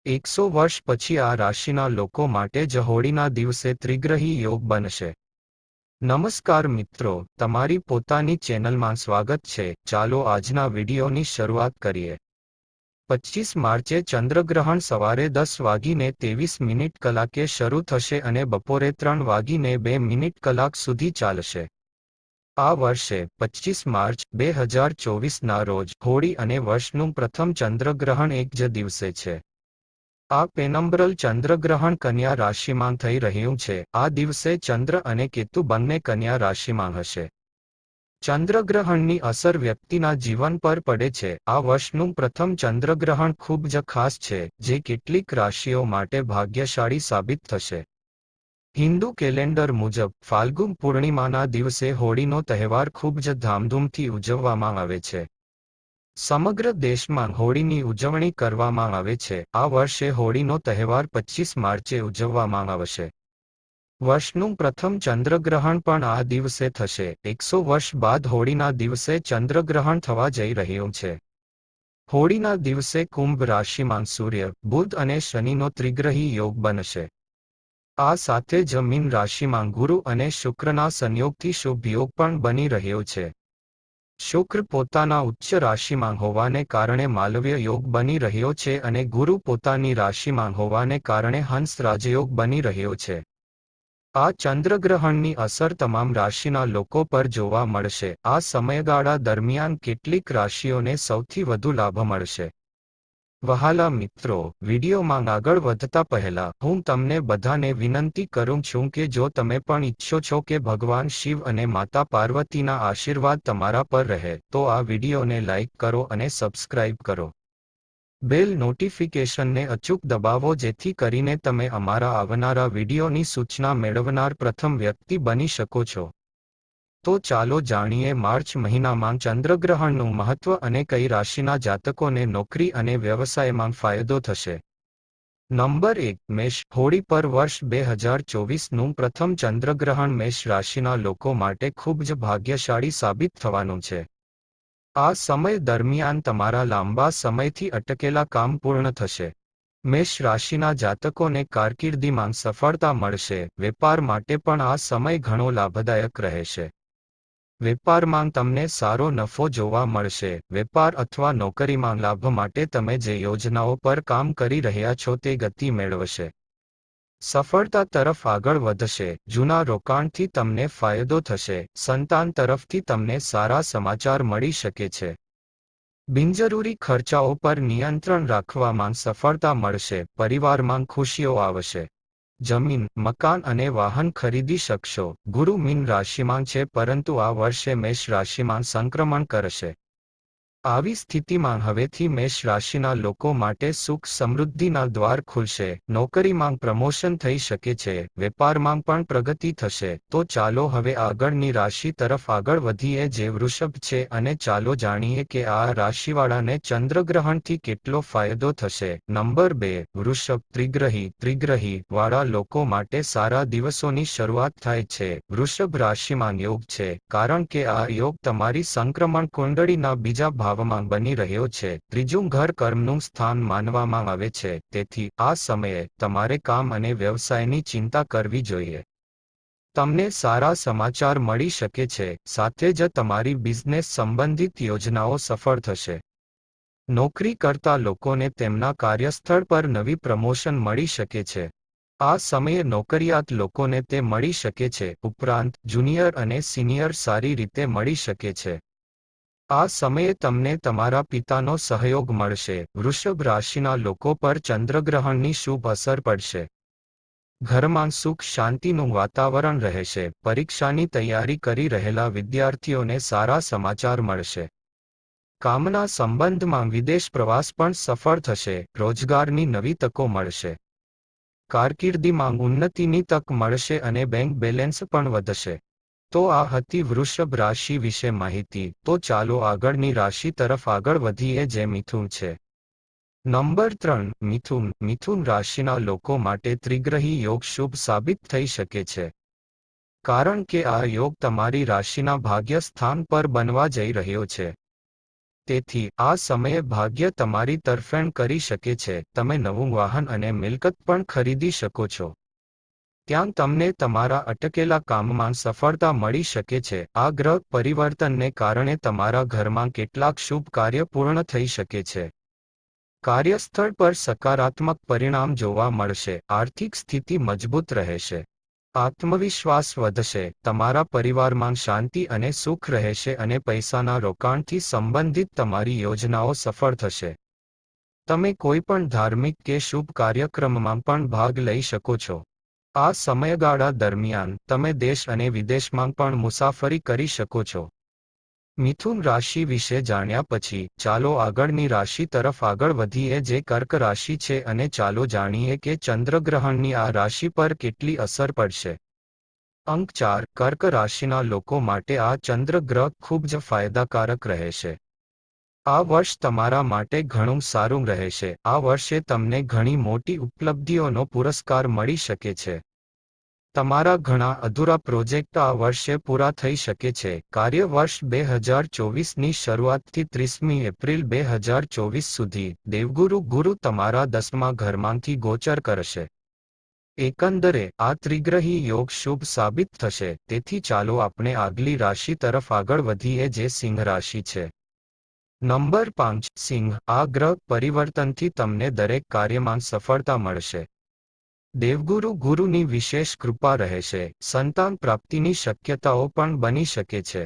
100 વર્ષ પછી આ રાશિના લોકો માટે જ હોળીના દિવસે ત્રિગ્રહી યોગ બનશે. નમસ્કાર મિત્રો, તમારી પોતાની ચેનલમાં સ્વાગત છે. ચાલો આજના વિડીયોની શરૂઆત કરીએ. 25 માર્ચે ચંદ્રગ્રહણ સવારે 10:23 કલાકે શરૂ થશે અને બપોરે 3:02 સુધી ચાલશે. આ વર્ષે 25 માર્ચ 2024ના રોજ હોળી અને વર્ષનું પ્રથમ ચંદ્રગ્રહણ એક જ દિવસે છે. આ પેનમ્બ્રલ ચંદ્રગ્રહણ કન્યા રાશિમાં થઈ રહ્યું છે. આ દિવસે ચંદ્ર અને કેતુ બંને કન્યા રાશિમાં હશે. ચંદ્રગ્રહણની અસર વ્યક્તિના જીવન પર પડે છે. આ વર્ષનું પ્રથમ ચંદ્રગ્રહણ ખૂબ જ ખાસ છે, જે કેટલીક રાશિઓ માટે ભાગ્યશાળી સાબિત થશે. હિન્દુ કેલેન્ડર મુજબ ફાલ્ગુન પૂર્ણિમાના દિવસે હોળીનો તહેવાર ખૂબ જ ધામધૂમથી ઉજવવામાં આવે છે. સમગ્ર દેશમાં હોળીની ઉજવણી કરવામાં આવે છે. આ વર્ષે હોળીનો તહેવાર 25 માર્ચે ઉજવવામાં આવશે. વર્ષનું પ્રથમ ચંદ્રગ્રહણ પણ આ દિવસે થશે. 100 વર્ષ બાદ હોળીના દિવસે ચંદ્રગ્રહણ થવા જઈ રહ્યું છે. હોળીના દિવસે કુંભ રાશિમાં સૂર્ય, બુધ અને શનિનો ત્રિગ્રહી યોગ બનશે. આ સાથે જ મીન રાશિમાં ગુરુ અને શુક્રના સંયોગથી શુભ યોગ પણ બની રહ્યો છે. શુક્ર પોતાના ઉચ્ચ રાશિમાં હોવાને કારણે માલવ્ય યોગ બની રહ્યો છે અને ગુરુ પોતાની રાશિમાં હોવાને કારણે હંસ રાજયોગ બની રહ્યો છે. આ ચંદ્રગ્રહણની અસર તમામ રાશિના લોકો પર જોવા મળશે. આ સમયગાળા દરમિયાન કેટલીક રાશિઓને સૌથી વધુ લાભ મળશે. વહાલા મિત્રો, વિડીયોમાં આગળ વધતા પહેલા હું તમને બધાને વિનંતી કરું છું કે જો તમે પણ ઈચ્છો છો કે ભગવાન શિવ અને માતા પાર્વતીના આશીર્વાદ તમારા પર રહે, તો આ વિડીયોને લાઈક કરો અને સબસ્ક્રાઇબ કરો. બેલ નોટિફિકેશનને અચૂક દબાવો જેથી કરીને તમે અમારા આવનારા વિડીયોની સૂચના મેળવનાર પ્રથમ વ્યક્તિ બની શકો છો. તો ચાલો જાણીએ માર્ચ મહિનામાં ચંદ્રગ્રહણનું મહત્વ અને કઈ રાશિના જાતકોને નોકરી અને વ્યવસાયમાં ફાયદો થશે. નંબર 1, મેષ. હોળી પર વર્ષ 2024નું પ્રથમ ચંદ્રગ્રહણ મેષ રાશિના લોકો માટે ખૂબ જ ભાગ્યશાળી સાબિત થવાનું છે. આ સમય દરમિયાન તમારા લાંબા સમયથી અટકેલા કામ પૂર્ણ થશે. મેષ રાશિના જાતકોને કારકિર્દીમાં સફળતા મળશે. વેપાર માટે પણ આ સમય ઘણો લાભદાયક રહેશે. વેપારમાં તમને સારો નફો જોવા મળશે. વેપાર અથવા નોકરીમાં લાભ માટે તમે જે યોજનાઓ પર કામ કરી રહ્યા છો તે ગતિ મેળવશે. સફળતા તરફ આગળ વધશે. જૂના રોકાણથી તમને ફાયદો થશે. સંતાન તરફથી તમને સારા સમાચાર મળી શકે છે. બિનજરૂરી ખર્ચાઓ પર નિયંત્રણ રાખવામાં સફળતા મળશે. પરિવારમાં ખુશીઓ આવશે. જમીન, મકાન અને વાહન ખરીદી શકશો. ગુરુ મીન રાશિમાં છે પરંતુ આ વર્ષે મેષ રાશિમાં સંક્રમણ કરશે. આવી સ્થિતિમાં હવેથી મેષ રાશિના લોકો માટે સુખ સમૃદ્ધિના દ્વાર ખુલશે. નોકરીમાં પ્રમોશન થઈ શકે છે. વેપારમાં પણ પ્રગતિ થશે. તો ચાલો હવે આગળની રાશિ તરફ આગળ વધીએ જે વૃષભ છે અને ચાલો જાણીએ કે આ રાશિવાળાને ચંદ્રગ્રહણથી કેટલો ફાયદો થશે. નંબર 2, વૃષભ. ત્રિગ્રહી વાળા લોકો માટે સારા દિવસોની શરૂઆત થાય છે. વૃષભ રાશિમાં યોગ છે કારણ કે આ યોગ તમારી સંક્રમણ કુંડળીના બીજા ભાવમાં બની રહ્યો છે. ત્રીજું ઘર કર્મનું સ્થાન માનવામાં આવે છે. તેથી આ સમયે તમારે કામ અને વ્યવસાયની ચિંતા કરવી જોઈએ. તમને સારા સમાચાર મળી શકે છે. સાથે જ તમારી બિઝનેસ સંબંધિત યોજનાઓ સફળ થશે. નોકરી કરતા લોકોને તેમના કાર્યસ્થળ પર નવી પ્રમોશન મળી શકે છે. આ સમયે નોકરિયાત લોકોને તે મળી શકે છે. ઉપરાંત જુનિયર અને સિનિયર સારી રીતે મળી શકે છે. આ સમયે તમને તમારા પિતાનો સહયોગ મળશે. વૃષભ રાશિના લોકો પર ચંદ્રગ્રહણની શુભ અસર પડશે. ઘરમાં સુખ શાંતિનું વાતાવરણ રહેશે. પરીક્ષાની તૈયારી કરી રહેલા વિદ્યાર્થીઓને સારા સમાચાર મળશે. કામના સંબંધમાં વિદેશ પ્રવાસ પણ સફળ થશે. રોજગારની નવી તકો મળશે. કારકિર્દીમાં ઉન્નતિની તક મળશે અને બેંક બેલેન્સ પણ વધશે. તો આ હતી વૃષભ રાશિ વિશે માહિતી. તો ચાલો આગળની રાશિ તરફ આગળ વધીએ જે મિથુન છે. નંબર 3, મિથુન. મિથુન રાશિના લોકો માટે ત્રિગ્રહી યોગ શુભ સાબિત થઈ શકે છે. કારણ કે આ યોગ તમારી રાશિના ભાગ્ય સ્થાન પર બનવા જઈ રહ્યો છે. તેથી આ સમયે ભાગ્ય તમારી તરફેણ કરી શકે છે. તમે નવું વાહન અને મિલકત પણ ખરીદી શકો છો. ત્યાં તમને તમારા અટકેલા કામમાં સફળતા મળી શકે છે. આ ગ્રહ પરિવર્તનને કારણે તમારા ઘરમાં કેટલાક શુભ કાર્ય પૂર્ણ થઈ શકે છે. કાર્યસ્થળ પર સકારાત્મક પરિણામ જોવા મળશે. આર્થિક સ્થિતિ મજબૂત રહેશે. આત્મવિશ્વાસ વધશે. તમારા પરિવારમાં શાંતિ અને સુખ રહેશે અને પૈસાના રોકાણથી સંબંધિત તમારી યોજનાઓ સફળ થશે. તમે કોઈ પણ ધાર્મિક કે શુભ કાર્યક્રમમાં પણ ભાગ લઈ શકો છો. આ સમયગાળા દરમિયાન તમે દેશ અને વિદેશમાં પણ મુસાફરી કરી શકો છો. મિથુન રાશિ વિશે જાણ્યા પછી ચાલો આગળની રાશિ તરફ આગળ વધીએ જે કર્ક રાશિ છે અને ચાલો જાણીએ કે ચંદ્રગ્રહણની આ રાશિ પર કેટલી અસર પડશે. અંક 4 કર્ક રાશિના લોકો માટે આ ચંદ્રગ્રહ ખૂબ જ ફાયદાકારક રહેશે. આ વર્ષ તમારા માટે ઘણું સારું રહેશે. આ વર્ષે તમને ઘણી મોટી ઉપલબ્ધિઓનો પુરસ્કાર મળી શકે છે. તમારા ઘણા અધૂરા પ્રોજેક્ટ આ વર્ષે પૂરા થઈ શકે છે. કાર્ય વર્ષ 2024ની શરૂઆતથી 30મી એપ્રિલ 2024 સુધી દેવગુરુ ગુરુ તમારા 10મા ઘરમાંથી ગોચર કરશે. એકંદરે આ ત્રિગ્રહી યોગ શુભ સાબિત થશે. તેથી ચાલો આપણે આગલી રાશિ તરફ આગળ વધીએ જે સિંહ રાશિ છે. નંબર 5 સિંહ. આ ગ્રહ પરિવર્તનથી તમને દરેક કાર્યમાં સફળતા મળશે. દેવગુરુ ગુરુની વિશેષ કૃપા રહેશે. સંતાન પ્રાપ્તિની શક્યતાઓ પણ બની શકે છે.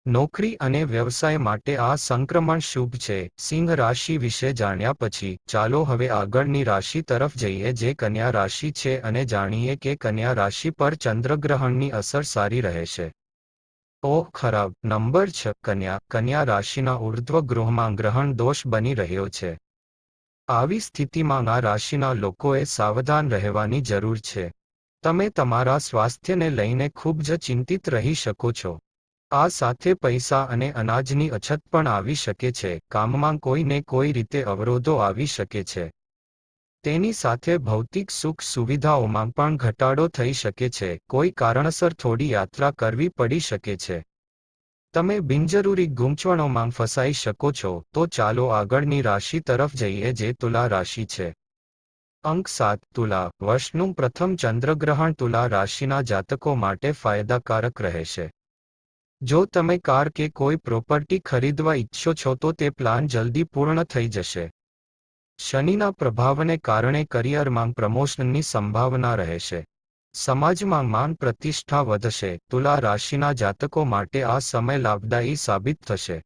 નોકરી અને વ્યવસાય માટે આ સંક્રમણ શુભ છે. સિંહ રાશિ વિશે જાણ્યા પછી ચાલો હવે આગળની રાશિ તરફ જઈએ જે કન્યા રાશિ છે અને જાણીએ કે કન્યા રાશિ પર ચંદ્રગ્રહણની અસર સારી રહેશે. ઓહ ખરાબ. નંબર 6 કન્યા. કન્યા રાશિના ઉર્ધ્વ ગૃહમાં ગ્રહણ દોષ બની રહ્યો છે. આવી સ્થિતિમાં આ રાશિના લોકોએ સાવધાન રહેવાની જરૂર છે. તમે તમારા સ્વાસ્થ્યને લઈને ખૂબ જ ચિંતિત રહી શકો છો. આ સાથે પૈસા અને અનાજની અછત પણ આવી શકે છે. કામમાં કોઈને કોઈ રીતે અવરોધો આવી શકે છે. તેની સાથે ભૌતિક સુખ સુવિધાઓમાં પણ ઘટાડો થઈ શકે છે. કોઈ કારણસર થોડી યાત્રા કરવી પડી શકે છે. તમે બિનજરૂરી ગૂંચવણોમાં ફસાઈ શકો છો. તો ચાલો આગળની રાશિ તરફ જઈએ જે તુલા રાશિ છે. અંક 7 તુલા. વર્ષનું પ્રથમ ચંદ્રગ્રહણ તુલા રાશિના જાતકો માટે ફાયદાકારક રહેશે. જો તમે કાર કે કોઈ પ્રોપર્ટી ખરીદવા ઈચ્છો છો તો તે પ્લાન જલ્દી પૂર્ણ થઈ જશે. શનિના પ્રભાવને કારણે કરિયરમાં પ્રમોશનની સંભાવના રહેશે. સમાજમાં માન પ્રતિષ્ઠા વધશે. તુલા રાશિના જાતકો માટે આ સમય લાભદાયી સાબિત થશે.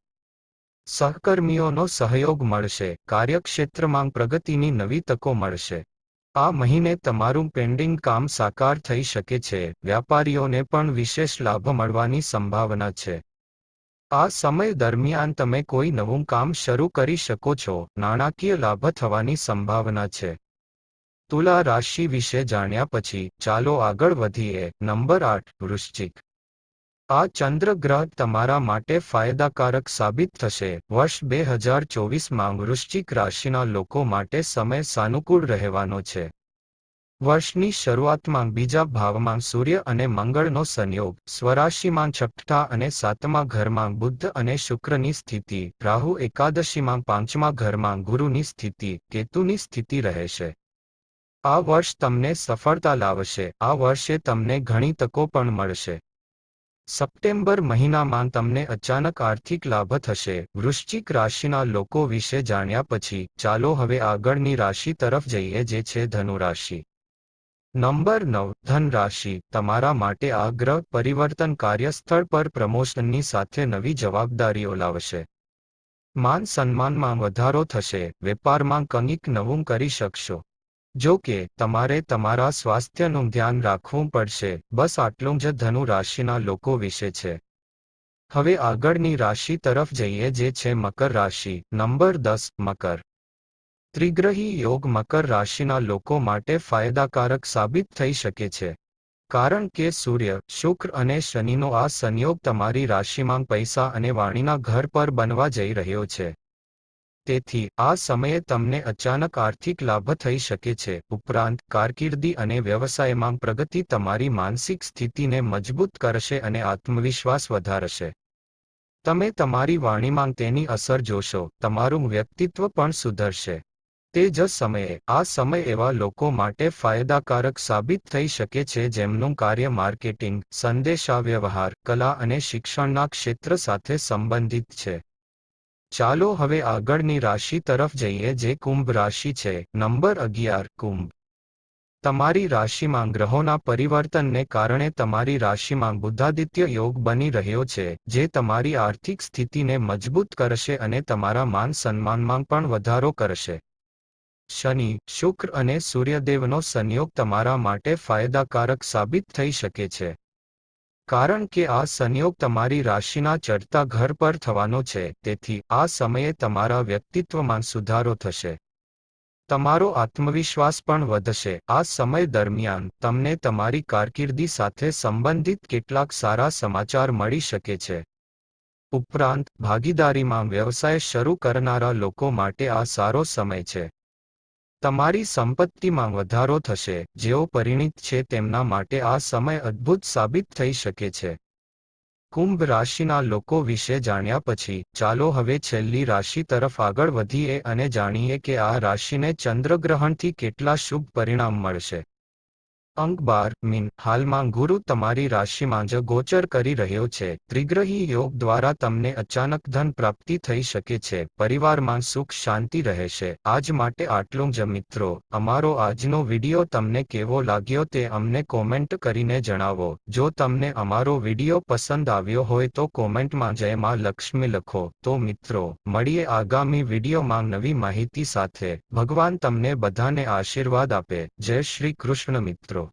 સહકર્મીઓનો સહયોગ મળશે. કાર્યક્ષેત્રમાં પ્રગતિની નવી તકો મળશે. આ મહિને તમારું પેન્ડિંગ કામ સાકાર થઈ શકે છે. વ્યાપારીઓને પણ વિશેષ લાભ મળવાની સંભાવના છે. આ સમય દરમિયાન તમે કોઈ નવું કામ શરૂ કરી શકો છો. નાણાકીય લાભ થવાની સંભાવના છે. તુલા રાશિ વિશે જાણ્યા પછી ચાલો આગળ વધીએ. નંબર 8 વૃશ્ચિક. આ ચંદ્રગ્રહ તમારા માટે ફાયદાકારક સાબિત થશે. વર્ષ 2024માં વૃશ્ચિક રાશિના લોકો માટે સમય સાનુકૂળ રહેવાનો છે. વર્ષની શરૂઆતમાં બીજા ભાવમાં સૂર્ય અને મંગળનો સંયોગ, સ્વરાશિમાં 6થા અને 7મા ઘરમાં બુધ અને શુક્રની સ્થિતિ, રાહુ એકાદશીમાં 5મા ઘરમાં ગુરુની સ્થિતિ, કેતુની સ્થિતિ રહેશે. આ વર્ષ તમને સફળતા લાવશે. આ વર્ષે તમને ઘણી તકો પણ મળશે. સપ્ટેમ્બર મહિનામાં તમને અચાનક આર્થિક લાભ થશે. વૃશ્ચિક રાશિના લોકો વિશે જાણ્યા પછી ચાલો હવે આગળની રાશિ તરફ જઈએ જે છે ધનુ રાશિ. નંબર 9 ધન રાશિ. તમારા માટે આ ગ્રહ પરિવર્તન કાર્યસ્થળ પર પ્રમોશનની સાથે નવી જવાબદારીઓ લાવશે. માન સન્માનમાં વધારો થશે. વેપારમાં કંઈક નવું કરી શકશો. જો કે તમારે તમારા સ્વાસ્થ્યનું ધ્યાન રાખવું પડશે. બસ આટલું જ ધનુ રાશિના લોકો વિશે છે. હવે આગળની રાશિ તરફ જઈએ જે છે મકર રાશિ. નંબર 10 મકર. ત્રિગ્રહી યોગ મકર રાશિના લોકો માટે ફાયદાકારક સાબિત થઈ શકે છે. કારણ કે સૂર્ય, શુક્ર અને શનિનો આ સંયોગ તમારી રાશિમાં પૈસા અને વાણીના ઘર પર બનવા જઈ રહ્યો છે. તેથી આ સમયે તમને અચાનક આર્થિક લાભ થઈ શકે છે. ઉપરાંત કારકિર્દી અને વ્યવસાયમાં પ્રગતિ તમારી માનસિક સ્થિતિને મજબૂત કરશે અને આત્મવિશ્વાસ વધારશે. તમે તમારી વાણીમાં તેની અસર જોશો, તમારું વ્યક્તિત્વ પણ સુધરશે. તે જ સમયે આ સમય એવા લોકો માટે ફાયદાકારક સાબિત થઈ શકે છે જેમનું કાર્ય માર્કેટિંગ, સંદેશાવ્યવહાર, કલા અને શિક્ષણના ક્ષેત્ર સાથે સંબંધિત છે. ચાલો હવે આગળની રાશિ તરફ જઈએ જે કુંભ રાશિ છે. નંબર 11 કુંભ. તમારી રાશિમાં ગ્રહોના પરિવર્તનને કારણે તમારી રાશિમાં બુધાદિત્ય યોગ બની રહ્યો છે, જે તમારી આર્થિક સ્થિતિને મજબૂત કરશે અને તમારા માન સન્માનમાં પણ વધારો કરશે. શનિ, શુક્ર અને સૂર્યદેવનો સંયોગ તમારા માટે ફાયદાકારક સાબિત થઈ શકે છે. કારણ કે આ સંયોગ તમારી રાશિના ચડતા ઘર પર થવાનો છે, તેથી આ સમયે તમારા વ્યક્તિત્વમાં સુધારો થશે. તમારો આત્મવિશ્વાસ પણ વધશે. આ સમય દરમિયાન તમને તમારી કારકિર્દી સાથે સંબંધિત કેટલાક સારા સમાચાર મળી શકે છે. ઉપરાંત, ભાગીદારીમાં વ્યવસાય શરૂ કરનારા લોકો માટે આ સારો સમય છે. તમારી સંપત્તિમાં વધારો થશે. જેઓ પરિણીત છે તેમના માટે આ સમય અદ્ભુત સાબિત થઈ શકે છે. કુંભ રાશિના લોકો વિશે જાણ્યા પછી, ચાલો હવે છેલ્લી રાશિ તરફ આગળ વધીએ અને જાણીએ કે આ રાશિને ચંદ્રગ્રહણથી કેટલા શુભ પરિણામ મળશે. અંક 12 મીન. હાલમાં ગુરુ તમારી રાશિમાં જ ગોચર કરી રહ્યો છે. ત્રિગ્રહી યોગ દ્વારા તમને અચાનક ધન પ્રાપ્તિ થઈ શકે છે. પરિવારમાં સુખ શાંતિ રહેશે. આજ માટે આટલું જ મિત્રો. અમારો આજનો વિડિયો તમને કેવો લાગ્યો તે અમને કોમેન્ટ કરીને જણાવો. જો તમને અમારો વિડિયો પસંદ આવ્યો હોય તો કોમેન્ટમાં જય માં લક્ષ્મી લખો. તો મિત્રો, મળીએ આગામી વિડિયોમાં નવી માહિતી સાથે. ભગવાન તમને બધાને આશીર્વાદ આપે. જય શ્રી કૃષ્ણ મિત્રો.